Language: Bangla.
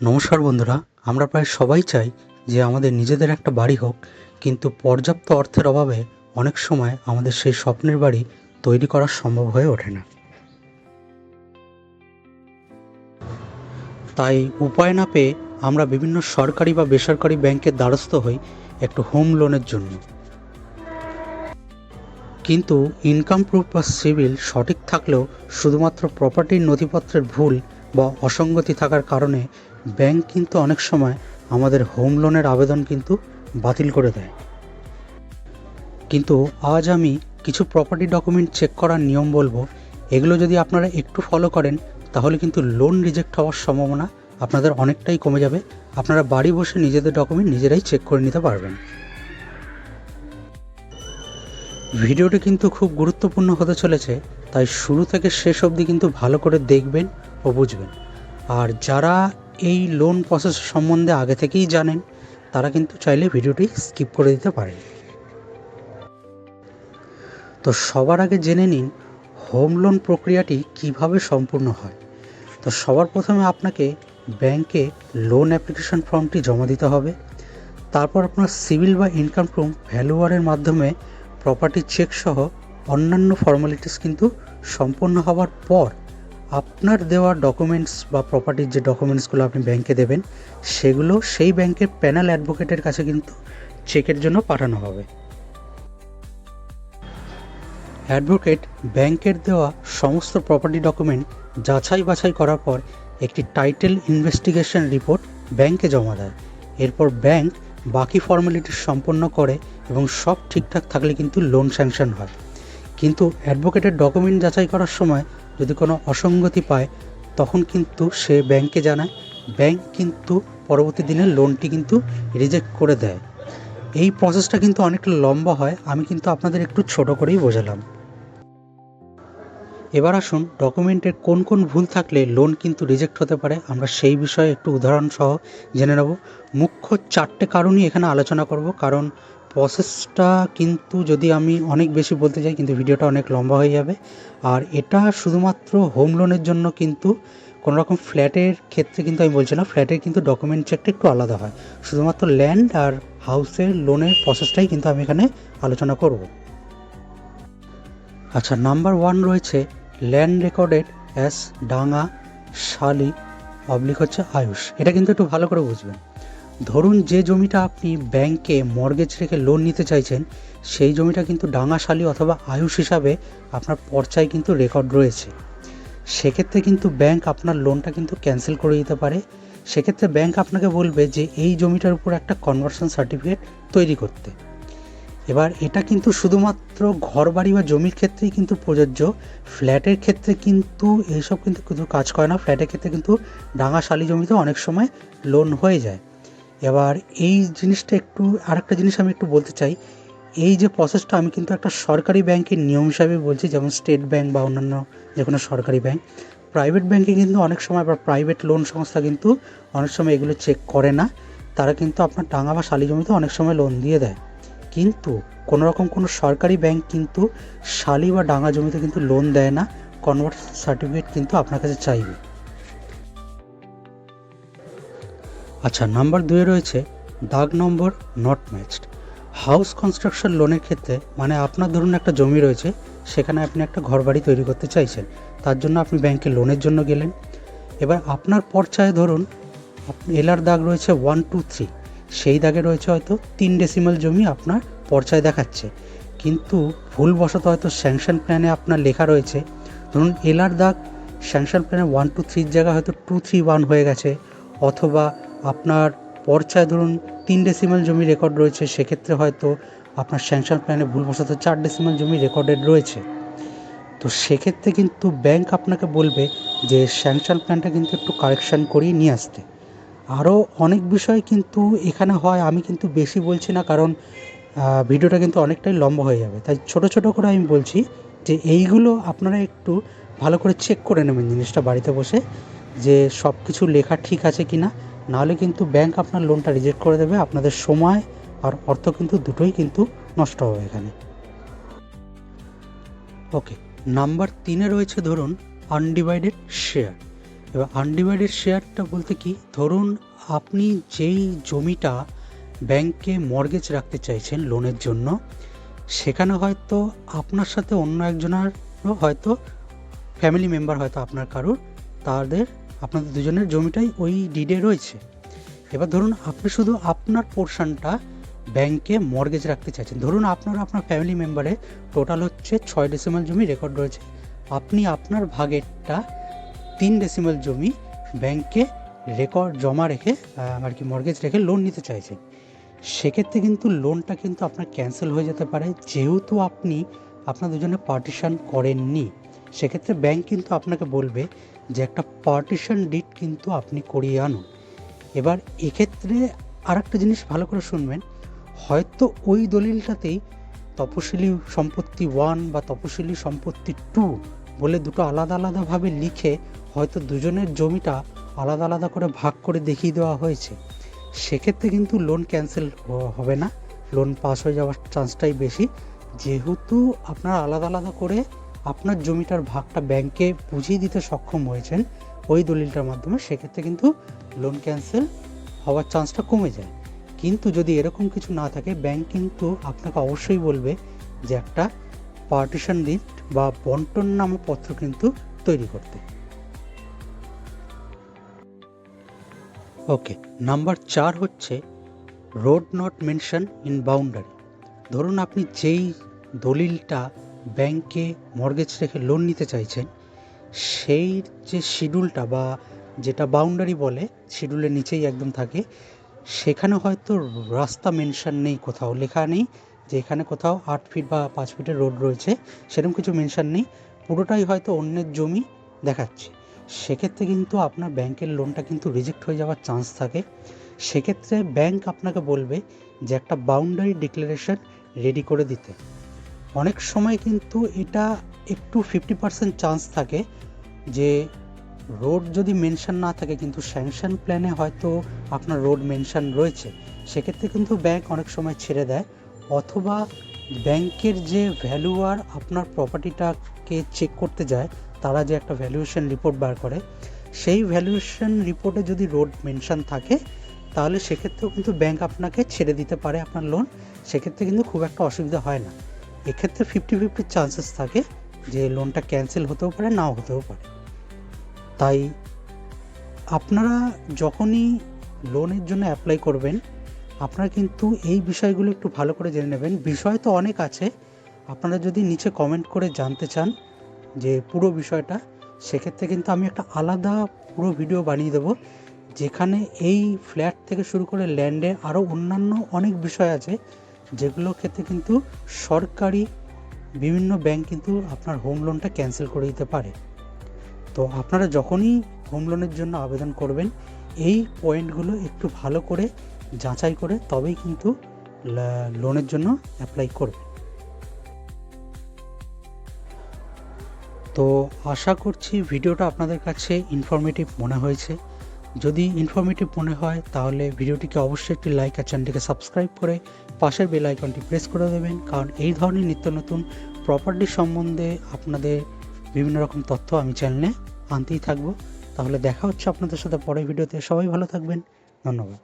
নমস্কার বন্ধুরা, আমরা প্রায় সবাই চাই যে আমাদের নিজেদের একটা বাড়ি হোক, কিন্তু পর্যাপ্ত অর্থের অভাবে অনেক সময় আমাদের সেই স্বপ্নের বাড়ি তৈরি করা সম্ভব হয়ে ওঠে না। তাই উপায় না পেয়ে আমরা বিভিন্ন সরকারি বা বেসরকারি ব্যাংকের দ্বারস্থ হই একটু হোম লোনের জন্য। কিন্তু ইনকাম প্রুফ বা সিভিল সঠিক থাকলেও শুধুমাত্র প্রপার্টির নথিপত্রের ভুল বা অসঙ্গতি থাকার কারণে ব্যাংক কিন্তু অনেক সময় আমাদের হোম লোনের আবেদন কিন্তু বাতিল করে দেয়। কিন্তু আজ আমি কিছু প্রপার্টি ডকুমেন্ট চেক করার নিয়ম বলবো। এগুলো যদি আপনারা একটু ফলো করেন তাহলে কিন্তু লোন রিজেক্ট হওয়ার সম্ভাবনা আপনাদের অনেকটাই কমে যাবে। আপনারা বাড়ি বসে নিজেদের ডকুমেন্ট নিজেরাই চেক করে নিতে পারবেন। ভিডিওটি কিন্তু খুব গুরুত্বপূর্ণ হতে চলেছে, তাই শুরু থেকে শেষ অবধি কিন্তু ভালো করে দেখবেন ও বুঝবেন। আর যারা এই লোন প্রসেস সম্বন্ধে আগে থেকেই জানেন তারা কিন্তু চাইলে ভিডিওটি স্কিপ করে দিতে পারেন। তো সবার আগে জেনে নিন হোম লোন প্রক্রিয়াটি কিভাবে সম্পূর্ণ হয়। তো সবার প্রথমে আপনাকে ব্যাংকে লোন অ্যাপ্লিকেশন ফর্মটি জমা দিতে হবে। তারপর আপনার সিভিল বা ইনকাম প্রুফ ভ্যালুয়ারের মাধ্যমে প্রপার্টি চেক সহ অন্যান্য ফর্মালিটিস কিন্তু সম্পন্ন হওয়ার পর আপনার দেওয়া ডকুমেন্টস বা প্রপার্টির যে ডকুমেন্টসগুলো আপনি ব্যাংকে দেবেন সেগুলো সেই ব্যাংকের প্যানেল অ্যাডভোকেটের কাছে কিন্তু চেকের জন্য পাঠানো হবে। অ্যাডভোকেট ব্যাংকের দেওয়া সমস্ত প্রপার্টি ডকুমেন্ট যাচাই বাছাই করার পর একটি টাইটেল ইনভেস্টিগেশন রিপোর্ট ব্যাংকে জমা দেয়। এরপর ব্যাংক বাকি ফর্মালিটি সম্পন্ন করে এবং সব ঠিকঠাক থাকলে কিন্তু লোন স্যাংশন হয়। কিন্তু অ্যাডভোকেটের ডকুমেন্ট যাচাই করার সময় যদি কোনো অসঙ্গতি পায় তখন কিন্তু সে ব্যাংকে জানায়, ব্যাংক কিন্তু পরবর্তী দিনে লোনটি কিন্তু রিজেক্ট করে দেয়। এই প্রসেসটা কিন্তু অনেকটা লম্বা হয়, আমি কিন্তু আপনাদের একটু ছোট করেই বোঝালাম। এবার আসুন ডকুমেন্টের কোন কোন ভুল থাকলে লোন কিন্তু রিজেক্ট হতে পারে আমরা সেই বিষয়ে একটু উদাহরণ সহ জেনে নেব। মুখ্য 4টে কারণই এখানে আলোচনা করব, কারণ প্রসেসটা কিন্তু যদি আমি অনেক বেশি বলতে যাই কিন্তু ভিডিওটা অনেক লম্বা হয়ে যাবে। আর এটা শুধুমাত্র হোম লোনের জন্য, কিন্তু কোনো রকম ফ্ল্যাটের ক্ষেত্রে কিন্তু আমি বলছি না। ফ্ল্যাটের কিন্তু ডকুমেন্ট চেকটা একটু আলাদা হয়, শুধুমাত্র ল্যান্ড আর হাউসের লোনের প্রসেসটাই কিন্তু আমি এখানে আলোচনা করব। আচ্ছা, নাম্বার 1 রয়েছে ল্যান্ড রেকর্ডেড অ্যাস ডাঙ্গা শালি আয়ুষ। এটা কিন্তু একটু ভালো করে বুঝবেন। ধরুন যে জমিটা আপনি ব্যাংকে মর্গেজ রেখে লোন নিতে চাইছেন সেই জমিটা কিন্তু ডাঙ্গাশালী অথবা আয়ুষ হিসাবে আপনার পর্চায় কিন্তু রেকর্ড রয়েছে। সেক্ষেত্রে কিন্তু ব্যাংক আপনার লোনটা কিন্তু ক্যান্সেল করে দিতে পারে। সেক্ষেত্রে ব্যাংক আপনাকে বলবে যে এই জমিটার উপর একটা কনভার্সন সার্টিফিকেট তৈরি করতে। এবার এটা কিন্তু শুধুমাত্র ঘরবাড়ি বা জমির ক্ষেত্রেই কিন্তু প্রযোজ্য। ফ্ল্যাটের ক্ষেত্রে কিন্তু এইসব কিন্তু কিছু কাজ করে না। ফ্ল্যাটের ক্ষেত্রে কিন্তু ডাঙাশালি জমিতে অনেক সময় লোন হয়ে যায়। এবার এই জিনিসটা একটু আরেকটা জিনিস আমি একটু বলতে চাই, এই যে প্রসেসটা আমি কিন্তু একটা সরকারি ব্যাংকের নিয়ম হিসাবে বলছি, যেমন স্টেট ব্যাংক বা অন্যান্য যে কোনো সরকারি ব্যাংক। প্রাইভেট ব্যাংকে কিন্তু অনেক সময় বা প্রাইভেট লোন সংস্থা কিন্তু অনেক সময় এগুলো চেক করে না। তারা কিন্তু আপনার ডাঙা বা শালি জমিতে অনেক সময় লোন দিয়ে দেয়। কিন্তু কোনো সরকারি ব্যাংক কিন্তু শালি বা ডাঙা জমিতে কিন্তু লোন দেয় না, কনভার্সন সার্টিফিকেট কিন্তু আপনার কাছে চাইবে। আচ্ছা, নাম্বার 2 রয়েছে দাগ নম্বর নট ম্যাচড। হাউস কনস্ট্রাকশন লোনের ক্ষেত্রে, মানে আপনার ধরুন একটা জমি রয়েছে, সেখানে আপনি একটা ঘরবাড়ি তৈরি করতে চাইছেন, তার জন্য আপনি ব্যাংকে লোনের জন্য গেলেন। এবার আপনার পর্চায় ধরুন এলার দাগ রয়েছে 1, 2, 3, সেই দাগে রয়েছে হয়তো 3 ডেসিমাল জমি আপনার পর্চায় দেখাচ্ছে, কিন্তু ভুলবশত হয়তো স্যাংশন প্ল্যানে আপনার লেখা রয়েছে, ধরুন এলার দাগ স্যাংশন প্ল্যানে 1, 2, 3 জায়গা হয়তো 2, 3, 1 হয়ে গেছে। অথবা আপনার পর্চায় ধরুন 3 ডেসিমাল জমি রেকর্ড রয়েছে, সেক্ষেত্রে হয়তো আপনার স্যাংশন প্ল্যানে ভুলবশত 4 ডেসিমাল জমি রেকর্ডেড রয়েছে। তো সেক্ষেত্রে কিন্তু ব্যাংক আপনাকে বলবে যে স্যাংশন প্ল্যানটা কিন্তু একটু কারেকশান করিয়ে নিয়ে আসতে। আরও অনেক বিষয় কিন্তু এখানে হয়, আমি কিন্তু বেশি বলছি না, কারণ ভিডিওটা কিন্তু অনেকটাই লম্বা হয়ে যাবে, তাই ছোট ছোট করে আমি বলছি যে এইগুলো আপনারা একটু ভালো করে চেক করে নেবেন জিনিসটা বাড়িতে বসে, যে সব কিছু লেখা ঠিক আছে কি না। নাহলে কিন্তু ব্যাংক আপনার লোনটা রিজেক্ট করে দেবে, আপনাদের সময় আর অর্থ কিন্তু দুটোই কিন্তু নষ্ট হবে এখানে। ওকে, নাম্বার 3 রয়েছে ধরুন আনডিভাইডেড শেয়ার। এবার আনডিভাইডেড শেয়ারটা বলতে কি, ধরুন আপনি যেই জমিটা ব্যাংকে মর্গেজ রাখতে চাইছেন লোনের জন্য, সেখানে হয়তো আপনার সাথে অন্য একজনের হয়তো ফ্যামিলি মেম্বার হয়তো আপনার কারোর, আপনাদের দুজনের জমিটাই ওই ডিডে রয়েছে। এবার ধরুন আপনি শুধু আপনার পোর্শনটা ব্যাংকে মর্গেজ রাখতে চাইছেন। ধরুন আপনার ফ্যামিলি মেম্বারে টোটাল হচ্ছে 6 ডেসিমাল জমি রেকর্ড রয়েছে, আপনি আপনার ভাগেরটা 3 ডেসিমাল জমি ব্যাংকে রেকর্ড জমা রেখে আর কি মর্গেজ রেখে লোন নিতে চাইছেন। সেক্ষেত্রে কিন্তু লোনটা কিন্তু আপনার ক্যান্সেল হয়ে যেতে পারে, যেহেতু আপনি আপনার দুজনে পার্টিশন করেননি। সেক্ষেত্রে ব্যাংক কিন্তু আপনাকে বলবে যে একটা পার্টিশন ডিড কিন্তু আপনি করিয়ে আনুন। এবার এক্ষেত্রে আরেকটা জিনিস ভালো করে শুনবেন, হয়তো ওই দলিলটাতেই তপশিলি সম্পত্তি 1 বা তপশিলি সম্পত্তি 2 বলে দুটো আলাদা আলাদাভাবে লিখে হয়তো দুজনের জমিটা আলাদা আলাদা করে ভাগ করে দেখিয়ে দেওয়া হয়েছে। সেক্ষেত্রে কিন্তু লোন ক্যান্সেল হবে না, লোন পাস হয়ে যাওয়ার চান্সটাই বেশি, যেহেতু আপনারা আলাদা আলাদা করে আপনার জমিটার ভাগটা ব্যাংকে বুঝিয়ে দিতে সক্ষম হয়েছেন ওই দলিলটার মাধ্যমে। সেক্ষেত্রে কিন্তু লোন ক্যান্সেল হওয়ার চান্সটা কমে যায়। কিন্তু যদি এরকম কিছু না থাকে, ব্যাংক কিন্তু আপনাকে অবশ্যই বলবে যে একটা পার্টিশন ডিড বা বন্টন নামপত্র কিন্তু তৈরি করতে। ওকে, নাম্বার 4 হচ্ছে road not mention in boundary. ধরুন আপনি যেই দলিলটা ব্যাংকে মর্গেজ রেখে লোন নিতে চাইছেন, সেই যে শিডিউলটা বা যেটা বাউন্ডারি বলে, শিডিউলের নিচেই একদম থাকে, সেখানে হয়তো রাস্তা মেনশন নেই, কোথাও লেখা নেই যে এখানে কোথাও 8 ফিট বা 5 ফিটের রোড রয়েছে, সেরকম কিছু মেনশন নেই, পুরোটাই হয়তো অন্যের জমি দেখাচ্ছে। সেক্ষেত্রে কিন্তু আপনার ব্যাংকের লোনটা কিন্তু রিজেক্ট হয়ে যাওয়ার চান্স থাকে। সেক্ষেত্রে ব্যাংক আপনাকে বলবে যে একটা বাউন্ডারি ডিক্লারেশন রেডি করে দিতে। অনেক সময় কিন্তু এটা একটু 50% চান্স থাকে যে রোড যদি মেনশন না থাকে কিন্তু স্যাংশন প্ল্যানে হয়তো আপনার রোড মেনশন রয়েছে, সেক্ষেত্রে কিন্তু ব্যাংক অনেক সময় ছেড়ে দেয়। অথবা ব্যাংকের যে ভ্যালুয়ার আপনার প্রপার্টিটাকে চেক করতে যায়, তারা যে একটা ভ্যালুয়েশন রিপোর্ট বার করে, সেই ভ্যালুয়েশন রিপোর্টে যদি রোড মেনশন থাকে, তাহলে সেক্ষেত্রেও কিন্তু ব্যাংক আপনাকে ছেড়ে দিতে পারে আপনার লোন। সেক্ষেত্রে কিন্তু খুব একটা অসুবিধা হয় না। এক্ষেত্রে 50-50 চান্সেস থাকে যে লোনটা ক্যান্সেল হতেও পারে, নাও হতেও পারে। তাই আপনারা যখনই লোনের জন্য অ্যাপ্লাই করবেন, আপনারা কিন্তু এই বিষয়গুলো একটু ভালো করে জেনে নেবেন। বিষয় তো অনেক আছে, আপনারা যদি নিচে কমেন্ট করে জানতে চান যে পুরো বিষয়টা, সেক্ষেত্রে কিন্তু আমি একটা আলাদা পুরো ভিডিও বানিয়ে দেবো, যেখানে এই ফ্ল্যাট থেকে শুরু করে ল্যান্ডে আরও অন্যান্য অনেক বিষয় আছে, যেগুলোর ক্ষেত্রে কিন্তু সরকারি বিভিন্ন ব্যাংক কিন্তু আপনার হোম লোনটা ক্যান্সেল করে দিতে পারে। তো আপনারা যখনই হোম লোনের জন্য আবেদন করবেন, এই পয়েন্টগুলো একটু ভালো করে যাচাই করে তবেই কিন্তু লোনের জন্য অ্যাপ্লাই করবেন। তো আশা করছি ভিডিওটা আপনাদের কাছে ইনফরমেটিভ মনে হয়েছে। যদি ইনফরমেটিভ মনে হয় তাহলে ভিডিওটিকে অবশ্যই একটি লাইক আর চ্যানেলটিকে সাবস্ক্রাইব করে পাশের বেল আইকনটি প্রেস করে দেবেন, কারণ এই ধরনের নিত্য নতুন প্রপার্টি সম্বন্ধে আপনাদের বিভিন্ন রকম তথ্য আমি চ্যানেলে আনতেই থাকবো। তাহলে দেখা হচ্ছে আপনাদের সাথে পরের ভিডিওতে। সবাই ভালো থাকবেন, ধন্যবাদ।